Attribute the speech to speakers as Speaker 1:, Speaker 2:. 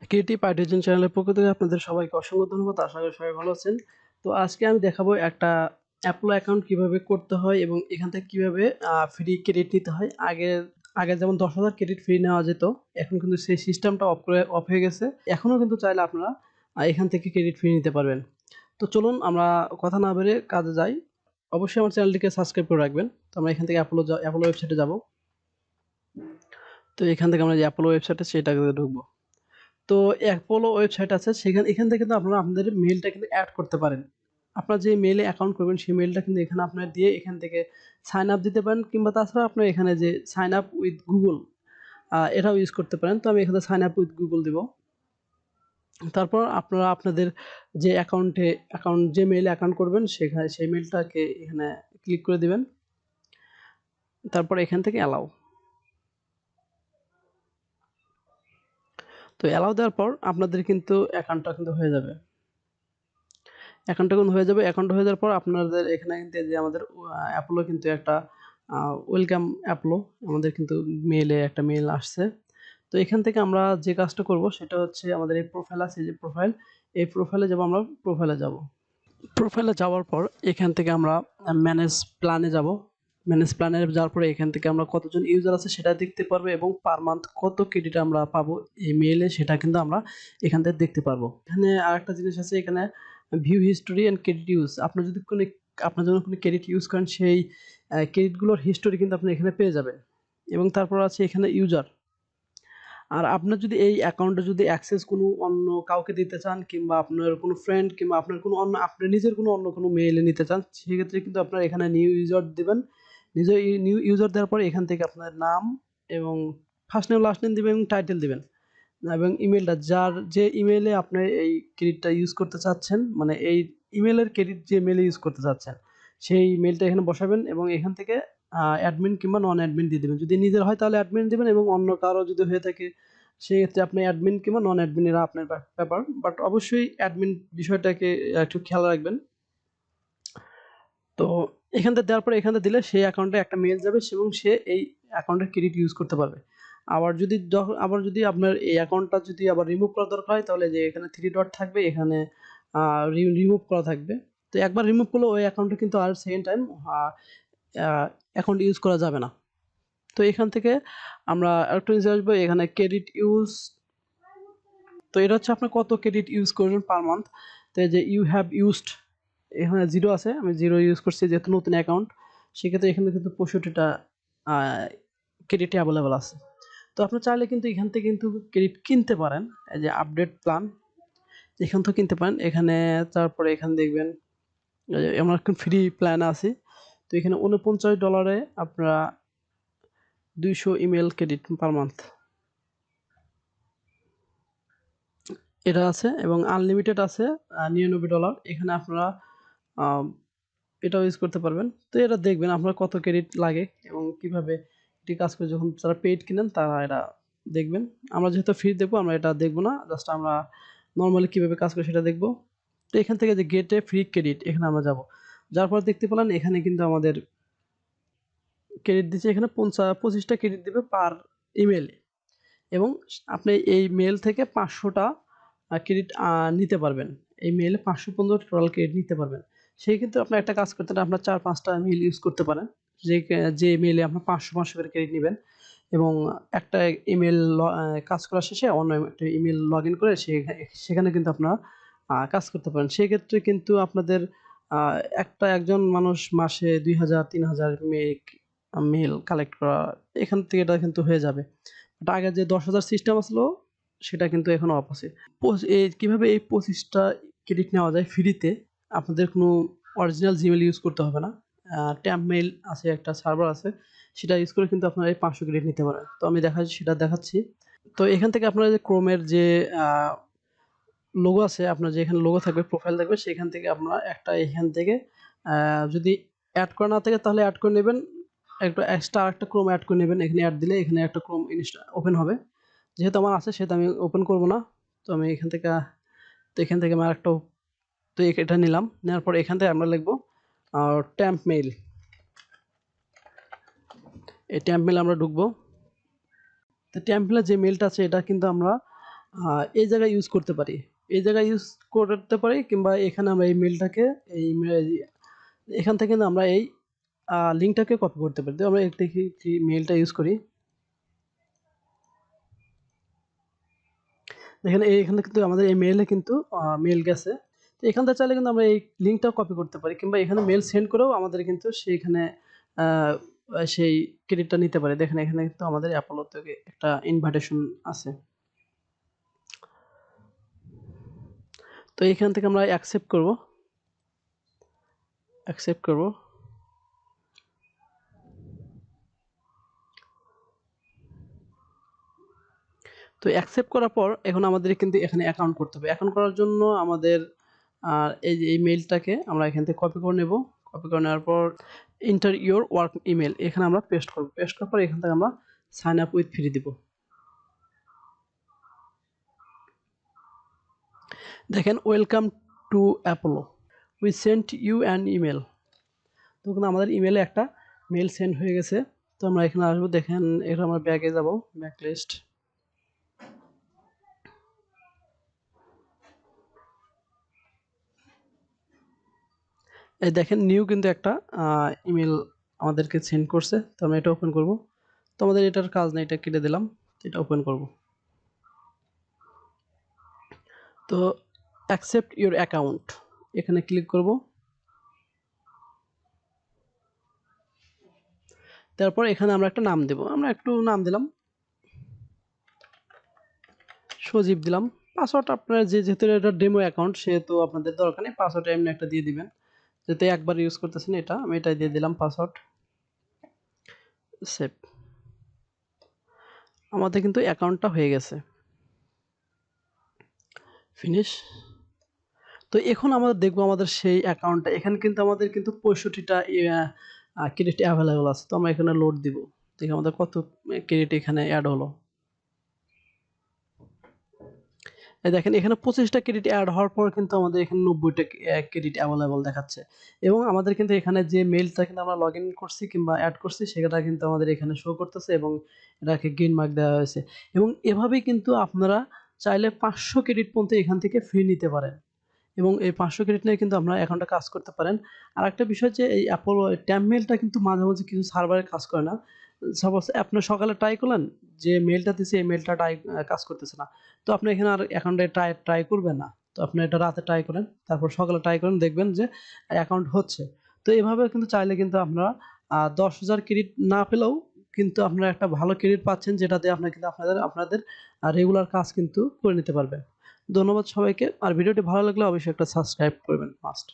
Speaker 1: Creative আইডিয়াজন চ্যানেলের পক্ষ থেকে আপনাদের সবাইকে অসংখ্য ধন্যবাদ। আশা করি সবাই ভালো আছেন। তো আজকে আমি দেখাবো একটা অ্যাপলো অ্যাকাউন্ট কিভাবে করতে হয় এবং এখান থেকে কিভাবে ফ্রি ক্রেডিট নিতে হয়। আগে যেমন 10,000 ক্রেডিট ফ্রি নেওয়া যেত, এখন কিন্তু সেই সিস্টেমটা অফ হয়ে গেছে। এখনও কিন্তু চাইলে আপনারা এখান থেকে ক্রেডিট ফ্রি নিতে পারবেন। তো চলুন আমরা কথা না বেরিয়ে কাজে যাই। অবশ্যই আমার চ্যানেলটিকে সাবস্ক্রাইব করে রাখবেন। তো আমরা এখান থেকে অ্যাপোলো ওয়েবসাইটে যাব। তো এখান থেকে আমরা যে অ্যাপোলো ওয়েবসাইটে সেটাতে ঢুকবো। তো অ্যাপোলো ওয়েবসাইট আছে, এখান থেকে কিন্তু আপনারা আপনাদের মেইলটা কিন্তু অ্যাড করতে পারেন। আপনার যে মেইলে অ্যাকাউন্ট করবেন সেই মেইলটা কিন্তু এখানে আপনার দিয়ে এখান থেকে সাইন আপ দিতে পারেন, কিংবা তাছাড়া আপনার এখানে যে সাইন আপ উইথ গুগল এটাও ইউজ করতে পারেন। তো আমি এখানে সাইন আপ উইথ গুগল দিব। তারপর আপনারা আপনাদের যে অ্যাকাউন্ট যে মেইলে অ্যাকাউন্ট করবেন সেখানে সেই মেইলটাকে এখানে ক্লিক করে দিবেন। তারপর এখান থেকে অ্যালাউ দেওয়ার পর আপনাদের কিন্তু অ্যাকাউন্টটা কিন্তু হয়ে যাবে। অ্যাকাউন্টটা হয়ে যাওয়ার পর আপনাদের এখানে কিন্তু যে আমাদের অ্যাপোলো কিন্তু একটা ওয়েলকাম অ্যাপোলো আমাদের কিন্তু মেইলে একটা মেইল আসছে। তো এখান থেকে আমরা যে কাজটা করব সেটা হচ্ছে আমাদের এই প্রোফাইল আছে, যে এই প্রোফাইলে যাব। আমরা প্রোফাইলে যাওয়ার পর এখান থেকে আমরা ম্যানেজ প্ল্যানে যাব। ম্যানেজ প্ল্যানে যাওয়ার পরে এখান থেকে আমরা কতজন ইউজার আছে সেটা দেখতে পারবো, এবং পার মান্থ কত ক্রেডিট আমরা পাবো এই মেইলে সেটা কিন্তু আমরা এখান থেকে দেখতে পারবো। এখানে আরেকটা জিনিস আছে, এখানে view history and credit use. আপনার জন্য কোনো ক্রেডিট ইউজ করেন সেই ক্রেডিটগুলোর হিস্টোরি কিন্তু আপনি এখানে পেয়ে যাবেন। এবং তারপর আছে এখানে ইউজার। আর আপনার যদি এই অ্যাকাউন্টে যদি অ্যাক্সেস কোনো অন্য কাউকে দিতে চান, কিংবা আপনার কোনো ফ্রেন্ড, কিংবা আপনার কোনো অন্য আপনি নিজের কোনো অন্য কোনো মেইলে নিতে চান, সেক্ষেত্রে কিন্তু আপনার এখানে নিউ ইউজার দিবেন। নিউ ইউজার দেওয়ার পরে এখান থেকে আপনার নাম এবং ফার্স্ট নেম লাস্ট নেম দিবেন এবং টাইটেল দিবেন, এবং ইমেলটা যে ইমেলে আপনি এই ক্রেডিটটা ইউজ করতে চাচ্ছেন, মানে এই ইমেলের ক্রেডিট যে মেলে ইউজ করতে চাচ্ছেন সেই মেলটা এখানে বসাবেন, এবং এখান থেকে অ্যাডমিন কিংবা নন অ্যাডমিন দিয়ে দেবেন। যদি নিজের হয় তাহলে অ্যাডমিন দিবেন, এবং অন্য কারো যদি হয়ে থাকে সেক্ষেত্রে আপনি অ্যাডমিন কিংবা নন অ্যাডমিন, এরা আপনার ব্যাপার। বাট অবশ্যই অ্যাডমিন বিষয়টাকে একটু খেয়াল রাখবেন। তো এখান থেকে দেওয়ার পরে এখান থেকে দিলে সেই অ্যাকাউন্টে একটা মেল যাবে, এবং সে এই অ্যাকাউন্টের ক্রেডিট ইউজ করতে পারবে। আবার যদি আপনার এই অ্যাকাউন্টটা যদি আবার রিমুভ করা দরকার হয়, তাহলে যে এখানে 3 ডট থাকবে, এখানে রিমুভ করা থাকবে। তো একবার রিমুভ করলে ওই অ্যাকাউন্টে কিন্তু আর সেকেন্ড টাইম অ্যাকাউন্ট ইউজ করা যাবে না। তো এখান থেকে আমরা আরেকটু নিচে আসবো, এখানে ক্রেডিট ইউজ। তো এটা হচ্ছে আপনি কত ক্রেডিট ইউজ করবেন পার মান্থ। তো এই যে ইউ হ্যাভ ইউজড, এখানে 0 আছে, আমি 0 ইউজ করছি যেহেতু নতুন অ্যাকাউন্ট। সেক্ষেত্রে এখানে কিন্তু 65টা ক্রেডিট অ্যাভেলেবল আছে। তো আপনি চাইলে কিন্তু এখান থেকে কিন্তু ক্রেডিট কিনতে পারেন। এই যে আপডেট প্ল্যান, এখান থেকে কিনতে পারেন। এখানে তারপরে এখানে দেখবেন আমরা এখন ফ্রি প্ল্যান আছে। তো এখানে $49 আপনারা 200 ইমেল ক্রেডিট পার মান্থ এটা আছে, এবং আনলিমিটেড আছে $99। এখানে আপনারা এটাও ইউজ করতে পারবেন। তো এটা দেখবেন আপনার কত ক্রেডিট লাগে এবং কিভাবে এটি কাজ করে। যখন যারা পেইড কিনেন তারা এটা দেখবেন। আমরা যেহেতু ফ্রি দেখবো, আমরা এটা দেখবো না, জাস্ট আমরা নর্মালি কীভাবে কাজ করে সেটা দেখবো। তো এখান থেকে যে গেটে ফ্রি ক্রেডিট, এখানে আমরা যাব। যার পর দেখতে পেলেন এখানে কিন্তু আমাদের ক্রেডিট দিচ্ছে, এখানে 25টা ক্রেডিট দেবে পার ইমেলে, এবং আপনি এই মেল থেকে 500টা ক্রেডিট নিতে পারবেন। এই মেইলে 515 টোটাল ক্রেডিট নিতে পারবেন। সেই ক্ষেত্রে আপনার একটা কাজ করতে আপনি 4-5টা মেইল ইউজ করতে পারেন, যে মেইলে আপনার 500 করে ক্রেডিট নেবেন, এবং একটা ইমেল কাজ করা শেষে অন্য একটা ইমেল লগ ইন করে সেখানে কিন্তু আপনারা কাজ করতে পারেন। সেক্ষেত্রে কিন্তু আপনাদের একজন মানুষ মাসে 2000-3000 মেইল কালেক্ট করা এখান থেকে এটা কিন্তু হয়ে যাবে। বাট আগে যে 10,000 সিস্টেম আসলো সেটা কিন্তু এখন অফ আছে। কিভাবে এই 25টা ক্রেডিট নেওয়া যায় ফ্রিতে, আপনাদের কোনো অরিজিনাল জিমেল ইউজ করতে হবে না। ট্যাম্প মেইল আছে, একটা সার্ভার আছে, সেটা ইউজ করে কিন্তু আপনারা এই 500 ক্রেডিট নিতে পারেন। তো আমি সেটা দেখাচ্ছি। তো এখান থেকে আপনারা যে ক্রোমের যে লোগো আছে, আপনার যে এখানে লোগো থাকবে, প্রোফাইল থাকবে, সেখান থেকে আপনারা একটা এখান থেকে যদি অ্যাড করা না থাকে তাহলে অ্যাড করে নেবেন। একটা এক্সট্রা আরেকটা ক্রোম অ্যাড করে নেবেন। এখানে অ্যাড দিলে এখানে একটা ক্রোম ওপেন হবে। যেহেতু আমার আছে সেহেতু আমি ওপেন করব না। তো আমি এখান থেকে আমি আরেকটা, তো এটা নিলাম। নেওয়ার পরে এখান থেকে আমরা লিখব ট্যাম্প মেইল। এই ট্যাম্প মেইল আমরা ঢুকবো। তো ট্যাম্প মেইলে যে মেইলটা আছে এটা কিন্তু আমরা এই জায়গায় ইউজ করতে পারি। এই জায়গায় ইউজ করতে পারি কিংবা এখানে আমরা এই মেইলটাকে এই এখান থেকে না আমরা এই লিঙ্কটাকে কপি করতে পারি। তো আমরা দেখি কি মেইলটা ইউজ করি। দেখেন এখানে কিন্তু আমাদের এই মেইলে কিন্তু মেইল গেছে। তো এখান থেকে চাইলে কিন্তু আমরা এই লিঙ্কটাও কপি করতে পারি কিংবা এখানে মেইল সেন্ড করেও আমাদের কিন্তু সেইখানে আ সেই ক্রেডিটটা নিতে পারি। দেখেন এখানে কিন্তু আমাদের অ্যাপোলো থেকে একটা ইনভাইটেশন আছে। তো এখান থেকে আমরা অ্যাকসেপ্ট করব। অ্যাকসেপ্ট করব। তো অ্যাকসেপ্ট করার পর এখন আমাদের কিন্তু এখানে অ্যাকাউন্ট করতে হবে। অ্যাকাউন্ট করার জন্য আমাদের এই যে এই মেইলটাকে আমরা এখান থেকে কপি করে নেব। কপি করে নেওয়ার পর এন্টার ইওর ওয়ার্ক ইমেইল এখানে আমরা পেস্ট করব। পেস্ট করার পর এখান থেকে আমরা সাইন আপ উইথ ফ্রি দিব। দেখেন welcome to Apollo. We sent you an email. তখন আমাদের ইমেইলে একটা মেইল সেন্ড হয়ে গেছে। তো আমরা এখানে আসবো দেখেন এটা আমরা ব্যাকে যাব, ব্যাক লিস্ট। এই দেখেন নিউ কিন্তু একটা ইমেইল আমাদেরকে সেন্ড করছে। তো আমরা এটা ওপেন করব। তো আমাদের এটার কাজ নেই, এটা কেটে দিলাম। এটা ওপেন করব। তো অ্যাকসেপ্ট ইওর অ্যাকাউন্ট এখানে ক্লিক করব। তারপর এখানে আমরা একটা নাম দেব। আমরা একটু নাম দিলাম, সজীব দিলাম। পাসওয়ার্ড আপনার যেহেতু এটা ডেমো অ্যাকাউন্ট সেহেতু আপনাদের দরকার নেই, পাসওয়ার্ড এমনি একটা দিয়ে দিবেন। যেহেতু একবার ইউজ করতেছেন এটা, আমি এটাই দিয়ে দিলাম পাসওয়ার্ড। সেভ। আমাদের কিন্তু অ্যাকাউন্টটা হয়ে গেছে। ফিনিশ। তো এখন আমরা দেখব আমাদের সেই অ্যাকাউন্টটা। এখানে কিন্তু আমাদের কিন্তু ৬৫ টা ক্রেডিট এভেইলেবল আছে। তো আমরা এখানে লোড দিব। দেখি আমাদের কত ক্রেডিট এখানে এড হলো। এই দেখেন এখানে ২৫ টা ক্রেডিট এড হওয়ার পর কিন্তু আমাদের এখানে ৯০ টা ক্রেডিট এভেইলেবল দেখাচ্ছে। এবং আমাদের কিন্তু এখানে যে মেইলটা কিন্তু আমরা লগইন করছি কিংবা এড করছি সেটা কিন্তু আমাদের এখানে শো করতেছে এবং এটাকে গ্রিন মার্ক দেওয়া হয়েছে। এবং এভাবেই কিন্তু আপনারা চাইলে ৫০০ ক্রেডিট পর্যন্ত এখান থেকে ফ্রি নিতে পারেন। এবং এই ৫০০ ক্রেডিট নিয়ে কিন্তু আপনারা অ্যাকাউন্টে কাজ করতে পারেন। আরেকটা বিষয় যে এই অ্যাপোলো ট্যাম্প মেইলটা কিন্তু মাঝে, মাঝে কিছু সার্ভারে কাজ করে না। সাপোজ আপনি সকালে ট্রাই করলেন যে মেইলটা দিছি এই মেইলটা কাজ করতেছে না। তো আপনি এখানে আর অ্যাকাউন্টে ট্রাই করবেন না। তো আপনি এটা রাতে ট্রাই করেন, তারপর সকালে ট্রাই করেন দেখবেন যে অ্যাকাউন্ট হচ্ছে। তো এভাবে কিন্তু চাইলে কিন্তু আপনারা ১০,০০০ ক্রেডিট না পেলেও কিন্তু আপনারা একটা ভালো ক্রেডিট পাচ্ছেন যেটা দিয়ে আপনারা কিন্তু আপনাদের রেগুলার কাজ কিন্তু করে নিতে পারবেন। ধন্যবাদ সবাইকে। আর ভিডিওটি ভালো লাগলে অবশ্যই একটা সাবস্ক্রাইব করবেন মাস্ট।